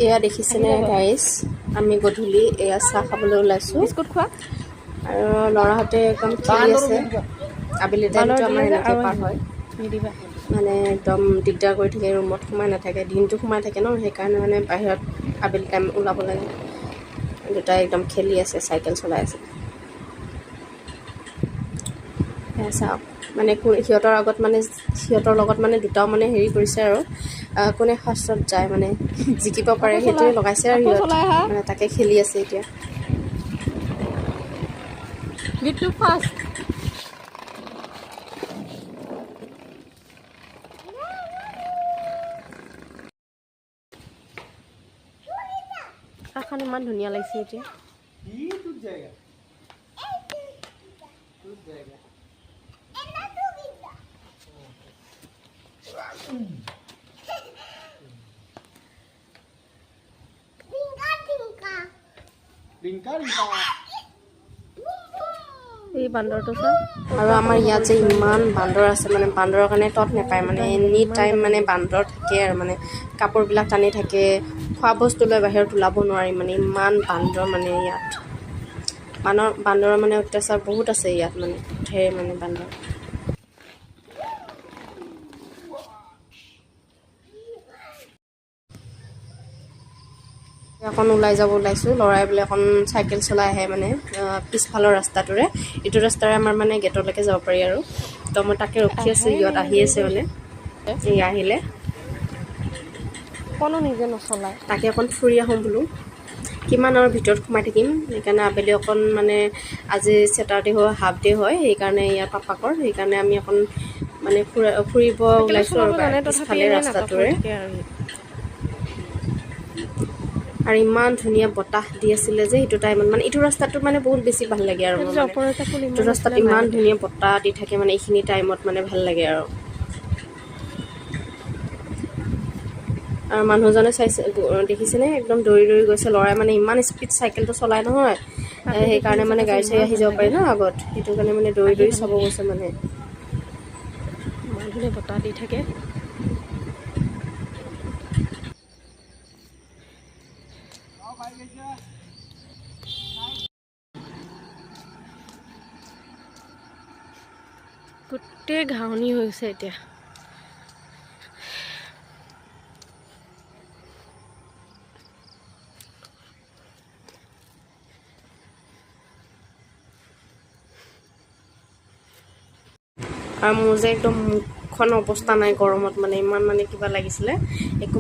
এয়া দেখিছেনে গাইজ, আমি গধূলি এয়া চাহ খাবলৈ ওলাইছোঁ। বিস্কুট খোৱা আৰু ল'ৰাহঁতে একদম খেলি আছে। আবেলি টাইমটো আমাৰ এনেকৈ পাৰ হয়, নিদিবা মানে একদম দিগদাৰ কৰি থাকে, ৰুমত সোমাই নাথাকে, দিনটো সোমাই থাকে ন, সেইকাৰণে মানে বাহিৰত আবেলি টাইম ওলাব লাগে। দুটাই একদম খেলি আছে, চাইকেল চলাই আছে। চাওক মানে সিহঁতৰ আগত মানে সিহঁতৰ লগত মানে দুটাও মানে হেৰি কৰিছে আৰু কোনে ফাৰ্ষ্টত যায় মানে জিকিব পাৰে সেইটোৱে লগাইছে আৰু সিহঁত মানে তাকে খেলি আছে এতিয়া। গীতটো ফাৰ্ষ্ট আকাশখন ইমান ধুনীয়া লাগিছে এতিয়া। এই বান্দৰটো চা, আৰু আমাৰ ইয়াত যে ইমান বান্দৰ আছে, মানে বান্দৰৰ কাৰণে তত নাপায়, মানে এনি টাইম মানে বান্দৰ থাকে আৰু মানে কাপোৰবিলাক টানি থাকে, খোৱা বস্তু লৈ বাহিৰত ওলাব নোৱাৰি, মানে ইমান বান্দৰ মানে ইয়াত বান্দৰৰ মানে অত্যাচাৰ বহুত আছে ইয়াত, মানে ঢেৰ মানে বান্দৰ। অকণ ওলাই যাব ওলাইছোঁ, ল'ৰাই বোলে অকণ চাইকেল চলাই আহে মানে পিছফালৰ ৰাস্তাটোৰে, এইটো ৰাস্তাৰে আমাৰ মানে গেটলৈকে যাব পাৰি আৰু। তো মই তাকে ৰখি আছোঁ, ইহঁত আহি আছে মানে, এই আহিলে কোনো নিজে নচলায়। তাকে অকণ ফুৰি আহোঁ বোলো, কিমান আৰু ভিতৰত সোমাই থাকিম, সেইকাৰণে আবেলি অকণ মানে আজি ছেটাৰডে হয়, হাফ ডে হয়, সেইকাৰণে ইয়াৰ পাপাকৰ, সেইকাৰণে আমি অকণ মানে ফুৰিব ওলাইছোঁ আৰু পিছফালে ৰাস্তাটোৰে। আৰু ইমান ধুনীয়া বতাহ দি আছিলে যে সেইটো টাইমত, মানে এইটো ৰাস্তাটো মানে বহুত বেছি ভাল লাগে আৰু মোৰ মানে এইটো ৰাস্তাত ইমান ধুনীয়া বতাহ দি থাকে, মানে এইখিনি টাইমত মানে ভাল লাগে আৰু মানুহজনে চাইছে দেখিছেনে একদম দৌৰি দৌৰি গৈছে, ল'ৰাই মানে ইমান স্পীড চাইকেলটো চলাই নহয়, সেইকাৰণে মানে গাড়ী চাড়ী আহি যাব পাৰি ন আগত, সেইটো কাৰণে মানে দৌৰি দৌৰি চাব গৈছে মানে। ইমান ধুনীয়া বতাহ দি থাকে। গোটেই ঘাঁহনি হৈছে এতিয়া। আৰু মোৰ যে একদম মুখখন অৱস্থা নাই গৰমত, মানে ইমান মানে কিবা লাগিছিলে একো